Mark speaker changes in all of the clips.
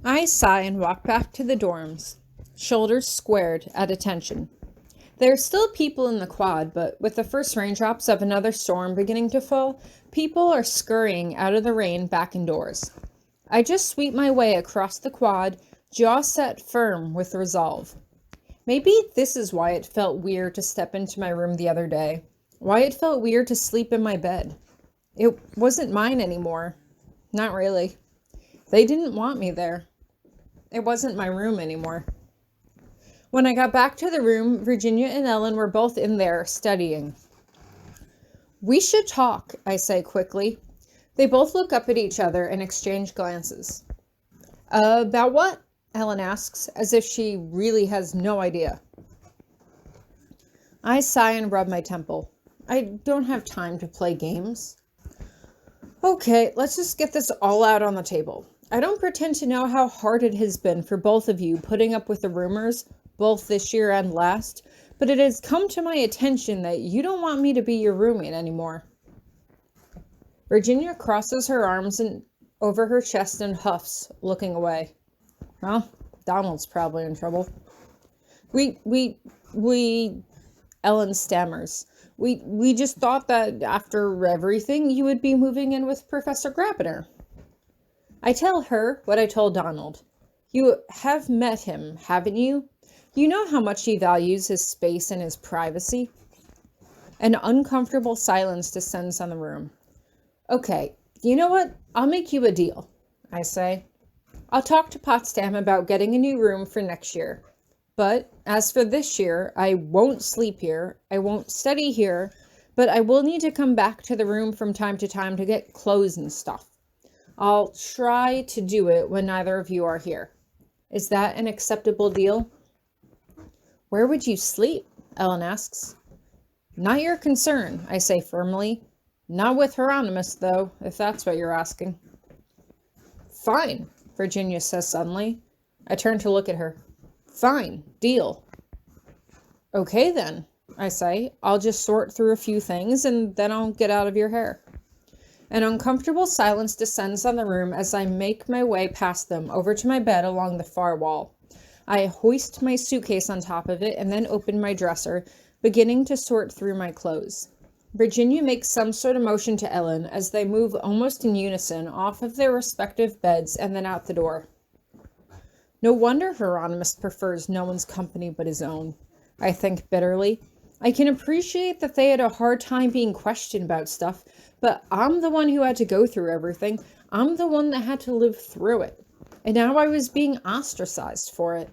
Speaker 1: I sigh and walk back to the dorms, shoulders squared at attention. There are still people in the quad, but with the first raindrops of another storm beginning to fall, people are scurrying out of the rain back indoors. I just sweep my way across the quad, jaw set firm with resolve. Maybe this is why it felt weird to step into my room the other day, why it felt weird to sleep in my bed. It wasn't mine anymore. Not really. They didn't want me there. It wasn't my room anymore. When I got back to the room, Virginia and Ellen were both in there, studying. "We should talk," I say quickly. They both look up at each other and exchange glances. About what?" Ellen asks, as if she really has no idea. I sigh and rub my temple. I don't have time to play games. "Okay, let's just get this all out on the table. I don't pretend to know how hard it has been for both of you putting up with the rumors, both this year and last, but it has come to my attention that you don't want me to be your roommate anymore." Virginia crosses her arms over her chest and huffs, looking away. "Well, Donald's probably in trouble." We, Ellen stammers. We just thought that after everything, you would be moving in with Professor Grabiner." I tell her what I told Donald. "You have met him, haven't you? You know how much he values his space and his privacy." An uncomfortable silence descends on the room. "Okay, you know what? I'll make you a deal," I say. "I'll talk to Potsdam about getting a new room for next year. But as for this year, I won't sleep here, I won't study here, but I will need to come back to the room from time to time to get clothes and stuff. I'll try to do it when neither of you are here. Is that an acceptable deal?" "Where would you sleep?" Ellen asks. "Not your concern," I say firmly. "Not with Hieronymous, though, if that's what you're asking." "Fine," Virginia says suddenly. I turn to look at her. "Fine, deal." "Okay then," I say. "I'll just sort through a few things and then I'll get out of your hair." An uncomfortable silence descends on the room as I make my way past them over to my bed along the far wall. I hoist my suitcase on top of it and then open my dresser, beginning to sort through my clothes. Virginia makes some sort of motion to Ellen as they move almost in unison off of their respective beds and then out the door. No wonder Hieronymus prefers no one's company but his own, I think bitterly. I can appreciate that they had a hard time being questioned about stuff, but I'm the one who had to go through everything. I'm the one that had to live through it. And now I was being ostracized for it.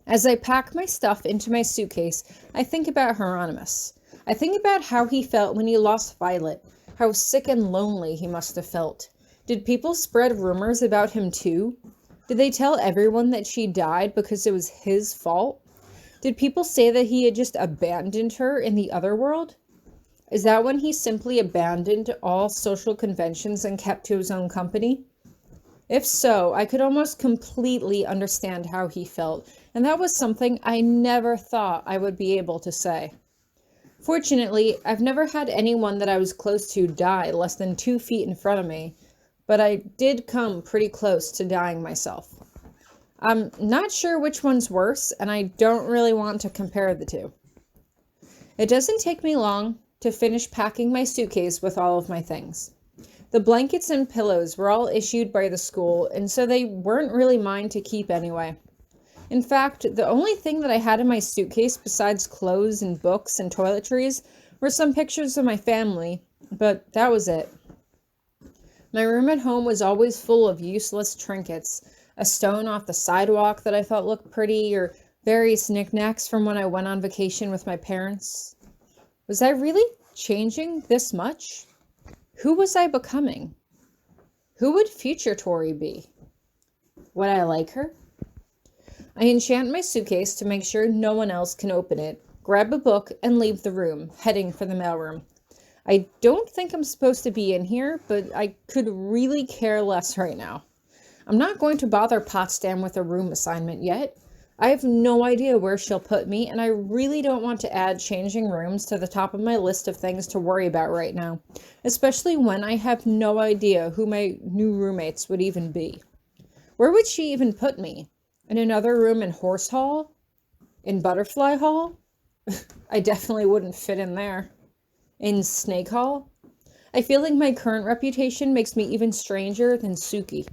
Speaker 1: As I pack my stuff into my suitcase, I think about Hieronymus. I think about how he felt when he lost Violet, how sick and lonely he must have felt. Did people spread rumors about him too? Did they tell everyone that she died because it was his fault? Did people say that he had just abandoned her in the other world? Is that when he simply abandoned all social conventions and kept to his own company? If so, I could almost completely understand how he felt, and that was something I never thought I would be able to say. Fortunately, I've never had anyone that I was close to die less than 2 feet in front of me, but I did come pretty close to dying myself. I'm not sure which one's worse, and I don't really want to compare the two. It doesn't take me long to finish packing my suitcase with all of my things. The blankets and pillows were all issued by the school, and so they weren't really mine to keep anyway. In fact, the only thing that I had in my suitcase besides clothes and books and toiletries were some pictures of my family, but that was it. My room at home was always full of useless trinkets, a stone off the sidewalk that I thought looked pretty, or various knickknacks from when I went on vacation with my parents. Was I really changing this much? Who was I becoming? Who would future Tori be? Would I like her? I enchant my suitcase to make sure no one else can open it, grab a book, and leave the room, heading for the mailroom. I don't think I'm supposed to be in here, but I could really care less right now. I'm not going to bother Potsdam with a room assignment yet. I have no idea where she'll put me, and I really don't want to add changing rooms to the top of my list of things to worry about right now, especially when I have no idea who my new roommates would even be. Where would she even put me? In another room in Horse Hall? In Butterfly Hall? I definitely wouldn't fit in there. In Snake Hall? I feel like my current reputation makes me even stranger than Suki.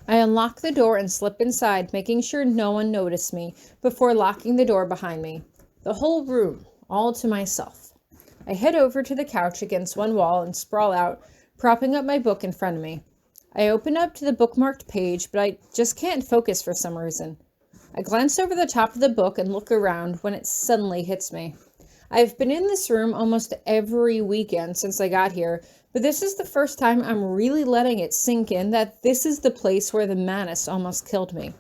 Speaker 1: I unlock the door and slip inside, making sure no one noticed me, before locking the door behind me. The whole room, all to myself. I head over to the couch against one wall and sprawl out, propping up my book in front of me. I open up to the bookmarked page, but I just can't focus for some reason. I glance over the top of the book and look around when it suddenly hits me. I've been in this room almost every weekend since I got here, but this is the first time I'm really letting it sink in that this is the place where the Manus almost killed me.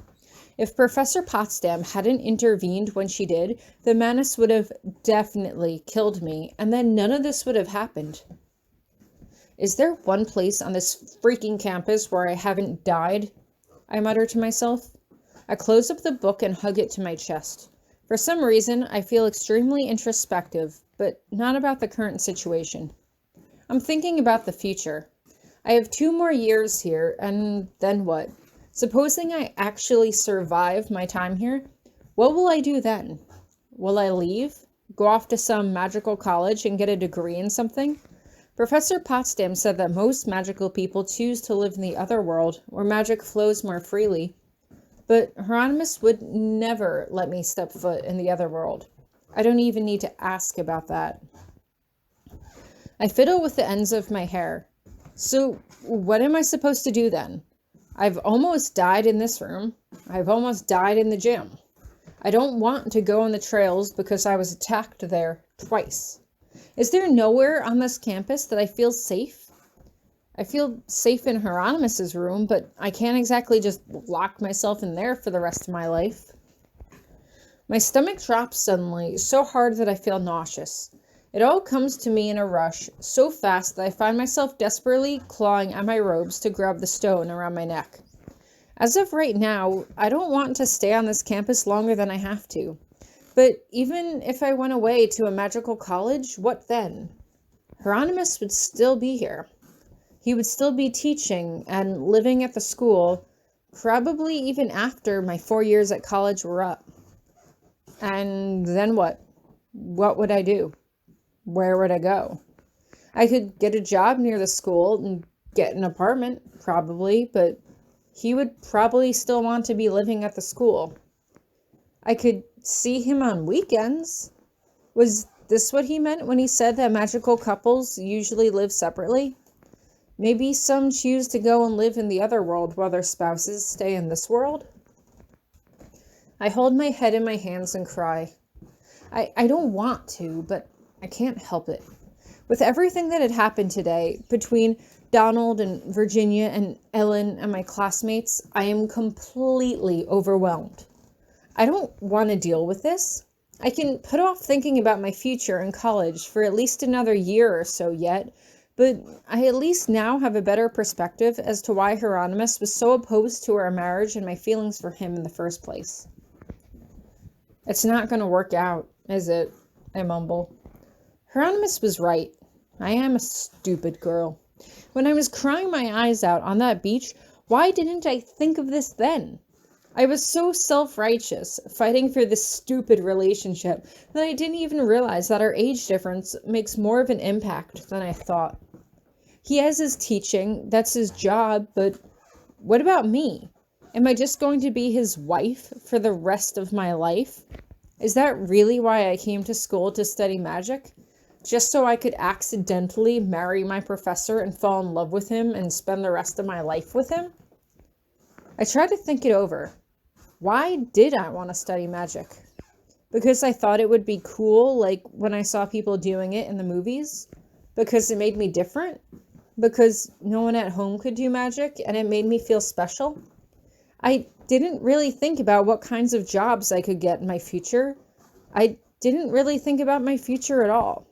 Speaker 1: If Professor Potsdam hadn't intervened when she did, the Manus would have definitely killed me, and then none of this would have happened. Is there one place on this freaking campus where I haven't died? I mutter to myself. I close up the book and hug it to my chest. For some reason, I feel extremely introspective, but not about the current situation. I'm thinking about the future. I have 2 more years here, and then what? Supposing I actually survive my time here, what will I do then? Will I leave? Go off to some magical college and get a degree in something? Professor Potsdam said that most magical people choose to live in the other world, where magic flows more freely. But Hieronymous would never let me step foot in the other world. I don't even need to ask about that. I fiddle with the ends of my hair. So, what am I supposed to do then? I've almost died in this room. I've almost died in the gym. I don't want to go on the trails because I was attacked there twice. Is there nowhere on this campus that I feel safe? I feel safe in Hieronymous's room, but I can't exactly just lock myself in there for the rest of my life. My stomach drops suddenly, so hard that I feel nauseous. It all comes to me in a rush, so fast that I find myself desperately clawing at my robes to grab the stone around my neck. As of right now, I don't want to stay on this campus longer than I have to. But even if I went away to a magical college, what then? Hieronymus would still be here. He would still be teaching and living at the school, probably even after my 4 years at college were up. And then what? What would I do? Where would I go? I could get a job near the school and get an apartment, probably, but he would probably still want to be living at the school. I could see him on weekends. Was this what he meant when he said that magical couples usually live separately? Maybe some choose to go and live in the other world while their spouses stay in this world? I hold my head in my hands and cry. I don't want to, but I can't help it. With everything that had happened today, between Donald and Virginia and Ellen and my classmates, I am completely overwhelmed. I don't want to deal with this. I can put off thinking about my future in college for at least another year or so yet, but I at least now have a better perspective as to why Hieronymus was so opposed to our marriage and my feelings for him in the first place. It's not going to work out, is it? I mumble. Hieronymus was right. I am a stupid girl. When I was crying my eyes out on that beach, why didn't I think of this then? I was so self-righteous, fighting for this stupid relationship, that I didn't even realize that our age difference makes more of an impact than I thought. He has his teaching, that's his job, but what about me? Am I just going to be his wife for the rest of my life? Is that really why I came to school to study magic? Just so I could accidentally marry my professor and fall in love with him and spend the rest of my life with him? I tried to think it over. Why did I want to study magic? Because I thought it would be cool, like when I saw people doing it in the movies? Because it made me different? Because no one at home could do magic and it made me feel special? I didn't really think about what kinds of jobs I could get in my future. I didn't really think about my future at all.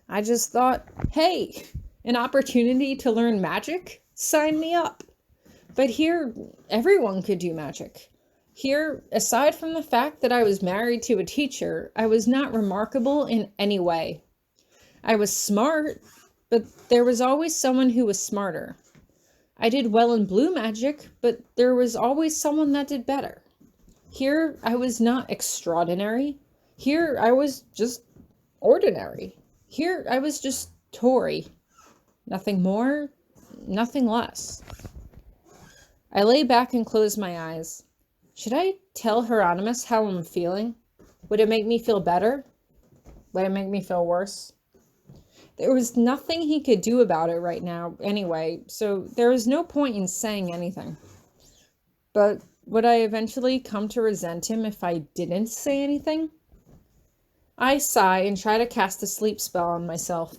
Speaker 1: I just thought, hey, an opportunity to learn magic? Sign me up. But here, everyone could do magic. Here, aside from the fact that I was married to a teacher, I was not remarkable in any way. I was smart, but there was always someone who was smarter. I did well in blue magic, but there was always someone that did better. Here, I was not extraordinary. Here, I was just ordinary. Here, I was just Tori. Nothing more, nothing less. I lay back and closed my eyes. Should I tell Hieronymous how I'm feeling? Would it make me feel better? Would it make me feel worse? There was nothing he could do about it right now anyway, so there was no point in saying anything. But would I eventually come to resent him if I didn't say anything? I sigh and try to cast a sleep spell on myself.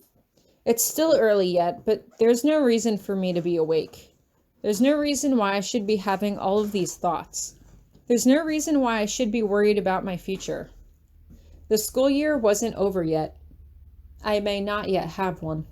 Speaker 1: It's still early yet, but there's no reason for me to be awake. There's no reason why I should be having all of these thoughts. There's no reason why I should be worried about my future. The school year wasn't over yet. I may not yet have one.